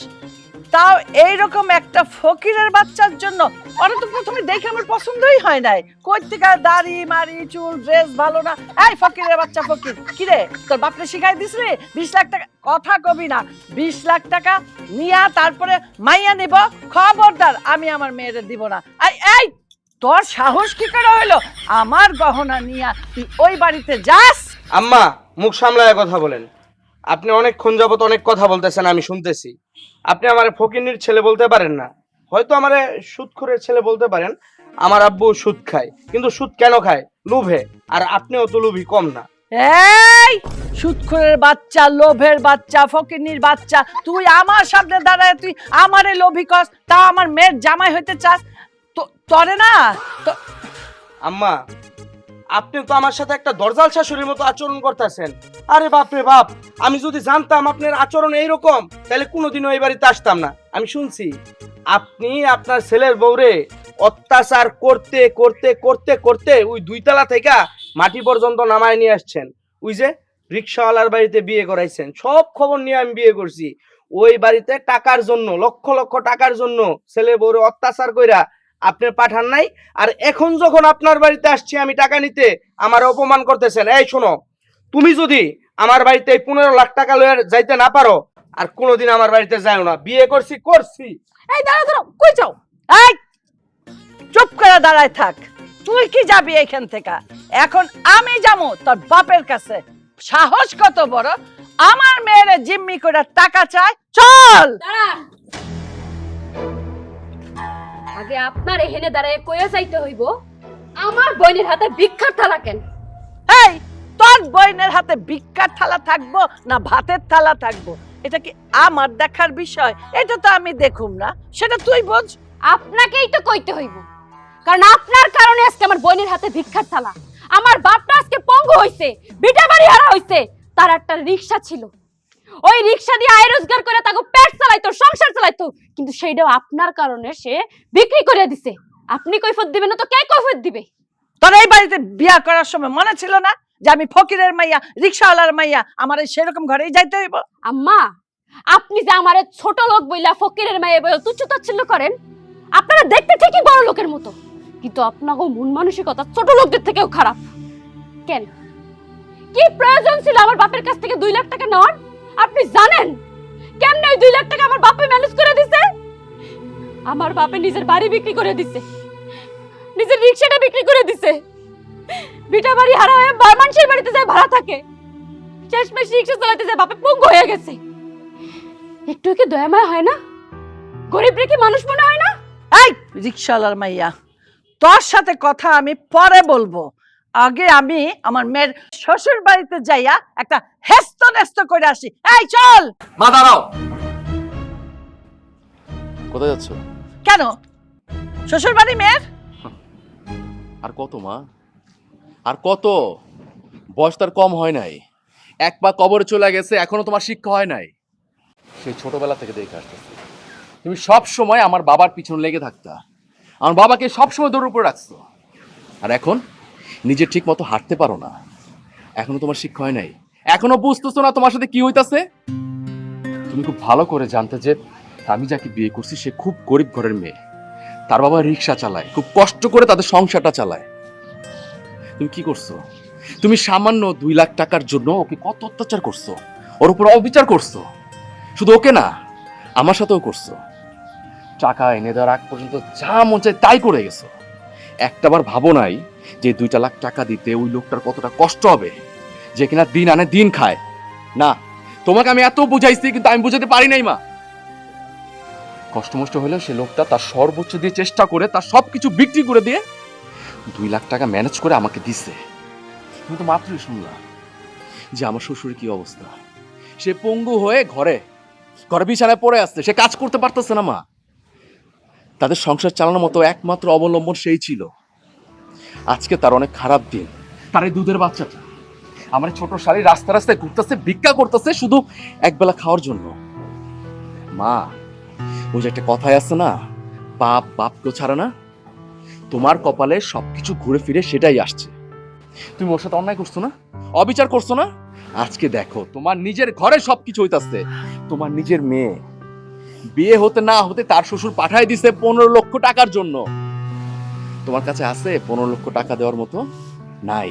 তাও এইরকম একটা ফকিরের বাচ্চার জন্য? ওরা তো প্রথমে দেখে আমার পছন্দই হয় নাই। কই থেকে দাড়ি মারি চুল ড্রেস ভালো না। এই ফকিরের বাচ্চা ফকির, কি রে তোর বাপরে শিখাই দিছিলি 20 লাখ টাকা? কথা কবি না। 20 লাখ টাকা নিয়া তারপরে মাইয়া নিব? খবরদার, আমি আমার মেয়েরে দিব না। এই এই তোর সাহস কি করে হইলো আমার গহনা নিয়া তুই ওই বাড়িতে যাস? আম্মা, মুখ সামলায় কথা বলেন। আপনি অনেকক্ষণ যাবত অনেক কথা বলতেছেন, আমি শুনতেছি। আপনি আমারে ফকিন্নির ছেলে বলতে পারেন না, হয়তো আমারে সুদখোরের ছেলে বলতে পারেন। আমার আব্বু সুদ খায়, কিন্তু সুদ কেন খায়? লোভে। আর আপনিও তো লোভী কম না। এই সুদখোরের বাচ্চা, লোভের বাচ্চা, ফকিন্নির বাচ্চা, তুই আমার সামনে দাঁড়ায় তুই আমারে লোভী কস, তা আমার মেয়ের জামাই হইতে চাস? তরে না তো। আম্মা, আপনি তো আমার সাথে একটা দরজাল শাশুড়ির মতো আচরণ করতেছেন। আরে বাপ রে বাপ, আমি যদি জানতাম আপনার আচরণ এইরকম তাহলে কোনোদিনও এই বাড়িতে আসতাম না। আমি শুনছি আপনি আপনার ছেলের বউরে অত্যাচার করতে করতে করতে করতে ওই 2 তলা থেকে মাটি পর্যন্ত নামায় নিয়ে আসছেন, ওই যে রিক্সাওয়ালার বাড়িতে বিয়ে করাইছেন, সব খবর নিয়ে আমি বিয়ে করছি। ওই বাড়িতে টাকার জন্য, লক্ষ লক্ষ টাকার জন্য ছেলে বউরে অত্যাচার কইরা আপনি পাঠান নাই। আর এখন যখন আপনার বাড়িতে আসছি আমি টাকা নিতে, আমার অপমান করতেছেন। এই শোনো, তুমি যদি আমার বাড়িতে 15 লাখ টাকা লয়ে যাইতে না পারো, আর কোনোদিন আমার বাড়িতে যাও না। বিয়ে করছি করছি। এই দাঁড়া দাঁড়া, কই যাও? এই চুপ করে দাঁড়ায় থাক। তুই কি যাবি এখান থেকে? এখন আমি যাবো তোর বাপের কাছে। সাহস কত বড়, আমার মেয়েরে জিম্মি করে টাকা চায়। চল। আগে আপনার এখানে দাঁড়ায় কইয়া চাইতে হইব আমার বোনের হাতে ভিক্ষার থালা কেন? এই তোর বইনের হাতে ভিক্ষার থালা থাকবো না ভাতের থালা থাকবো, এটা কি আমার দেখার বিষয়? এটা তো আমি দেখুম না, সেটা তুই বোঝ। আপনাকেই তো কইতে হইব, কারণ আপনার কারণে আজকে আমার বোনের হাতে ভিক্ষার থালা। আমার বাপটা আজকে পঙ্গু হইছে, বিটা বাড়ি হারা হইছে। তার একটা রিকশা ছিল, ওই রিকশা দিয়ে আয় রোজগার করে তাকে পেট চালাইতো, সংসার চালাইতো, কিন্তু সেইটাও আপনার কারণে সে বিক্রি করে দিছে। আপনি কৈফিয়ত দিবেন না তো কে কৈফিয়ত দিবে? তোর এই বাড়িতে বিয়া করার সময় মনে ছিল না যে আমি ফকিরের মাইয়া, রিকশাওয়ালার মাইয়া, আমার সেরকম ঘরেই যাইতে হইব? আম্মা, আপনি যে আমারে ছোট লোক বইলা, ফকিরের মেয়ে বইলা তুচ্ছ তাচ্ছিল্য করেন, আপনারা দেখতে ঠিকই বড় লোকের মতো, কিন্তু আপনাকে মন মানসিকতা ছোট লোকদের থেকেও খারাপ। কেন, কি প্রয়োজন ছিল আমার বাপের কাছ থেকে 2 লাখ টাকা নেওয়ার? আপনি জানেন কেমনে ওই 2 লাখ টাকা আমার বাপে ম্যানেজ করে দিছে? আমার বাপে নিজের বাড়ি বিক্রি করে দিছে, নিজের রিকশাটা বিক্রি করে দিছে, বিটা বাড়ি হারা হয়ে মানুষের বাড়িতে যায় ভাড়া থাকে, শেষমেশ রিকশা চালাতে যায় বাপে পঙ্গু হয়ে গেছে। একটু কি দয়াময় হয় না? গরিব রেখে মানুষ মনে হয় না? এই রিকশাওয়ালার মাইয়া, তোর সাথে কথা আমি পরে বলবো। আগে আমি আমার মেয়ের শ্বশুর বাড়িতে যাইয়া একটা হেস্ত নেস্ত করে আসি। এই চল। মা দাঁড়াও। কোথায় যাচ্ছ? কেন, শ্বশুর বাড়ি মেয়ের? আর কত মা, আর কত? বয়স তার কম হয় নাই, এক পা কবরে চলে গেছে, এখনো তোমার শিক্ষা হয় নাই। সেই ছোটবেলা থেকে দেখে আসতেছি তুমি সব সময় আমার বাবার পিছনে লেগে থাকতা, আমার বাবাকে সবসময় দৌড়ের উপরে রাখছো, আর এখন নিজে ঠিক মতো হাঁটতে পারো না। এখনো তোমার শিক্ষা হয় নাই, এখনো বুঝতেছো না তোমার সাথে কি হইতাছে। তুমি খুব ভালো করে জানতে যে আমি যাকে বিয়ে করছি সে খুব গরিব ঘরের মেয়ে, তার বাবা রিক্সা চালায়, খুব কষ্ট করে তাদের সংসারটা চালায়। তুমি কি করছো? তুমি সামান্য 2 লাখ টাকার জন্য ওকে কত অত্যাচার করছো, ওর উপর অবিচার করছো। শুধু ওকে না, আমার সাথেও করছো। টাকা এনে দেওয়ার আগ পর্যন্ত যা মন চায় তাই করে গেছো। একটাবার ভাবো নাই যে 2 লাখ টাকা দিতে ওই লোকটার কতটা কষ্ট হবে, যে কিনা দিন আনে দিন খায়। না, তোমাকে আমি এত বুঝাইছি কিন্তু আমি বুঝাতে পারি নাই মা। কষ্ট মষ্ট হলেও সে লোকটা তার সর্বোচ্চ দিয়ে চেষ্টা করে তার সবকিছু বিক্রি করে দিয়ে 2 লাখ টাকা ম্যানেজ করে আমাকে দিছে। তুমি তো মাত্রই শুনলা যে আমার শ্বশুরের কি অবস্থা। সে পঙ্গু হয়ে ঘরে ঘরে বিছানায় পড়ে আসছে, সে কাজ করতে পারতেছে না মা। তাদের সংসার চালানোর মতো একমাত্র অবলম্বন সেই ছিল। আজকে তার অনেক খারাপ দিন। তার এই দুধের বাচ্চাটা, আমার ছোট শাড়ি রাস্তা রাস্তায় ঘুরতেছে, ভিক্ষা করতেছে শুধু একবেলা খাওয়ার জন্য। মা, ওই যে একটা কথাই আছে না, বাপ বাপকেও ছাড়ে না। তোমার কপালে সবকিছু ঘুরে ফিরে সেটাই আসছে। তুমি ওর সাথে অন্যায় করছো না, অবিচার করছো না। আজকে দেখো তোমার নিজের ঘরে সবকিছু হইতাছে। তোমার নিজের মেয়ে বিয়ে হতে না হতে তার শ্বশুর পাঠায় দিছে 15 লক্ষ টাকার জন্য। তোমার কাছে আছে 15 লক্ষ টাকা দেওয়ার মতো? নাই।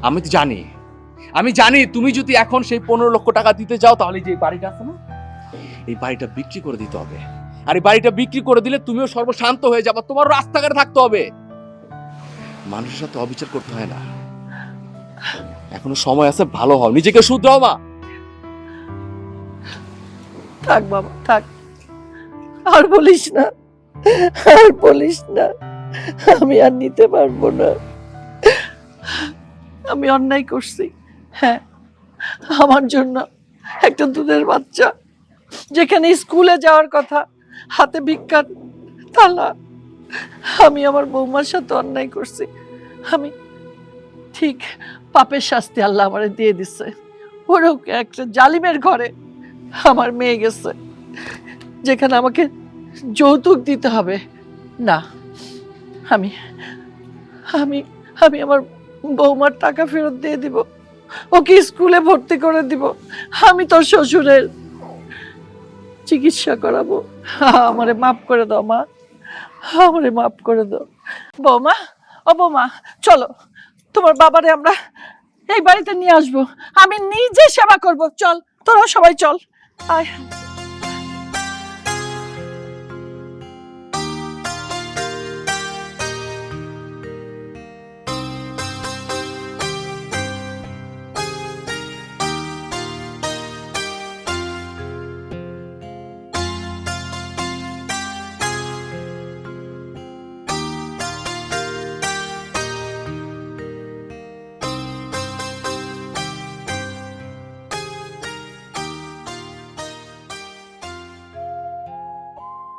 আমি তো জানি, আমি জানি তুমি যদি এখন সেই 15 লক্ষ টাকা দিতে যাও তাহলে যে বাড়িটা আছে না, এই বাড়িটা বিক্রি করে দিতে হবে। আর এই বাড়িটা বিক্রি করে দিলে তুমিও সর্বশান্ত হয়ে যাবে, তোমার রাস্তাঘাটে থাকতে হবে। মানুষের সাথে অবিচার করতে হয় না। এখনো সময় আছে, ভালো হও, নিজেকে শুধরাও মা। থাক বাবা থাক, আর বলিস না, আর বলিস না, আমি আর নিতে পারবো না। আমি অন্যায় করছি, হ্যাঁ। আমার জন্য একটা দুধের বাচ্চা, যেখানে স্কুলে যাওয়ার কথা, হাতে ভিক্ষার থালা। আমি আমার বৌমার সাথে অন্যায় করছি। আমি ঠিক পাপের শাস্তি আল্লাহ আমারে দিয়ে দিছে। ওরও একটা জালিমের ঘরে আমার মেয়ে গেছে, যেখানে আমাকে যৌতুক দিতে হবে। না, আমি আমি আমি আমার বৌমার টাকা ফেরত দিয়ে দিব, ওকে স্কুলে ভর্তি করে দিব, আমি তোর শ্বশুরের চিকিৎসা করাবো। আমারে মাফ করে দাও মা, আমারে মাফ করে দাও। বৌমা, ও বৌমা, চলো তোমার বাবারে আমরা এই বাড়িতে নিয়ে আসবো, আমি নিজে সেবা করব। চল তোরা সবাই চল, আয়।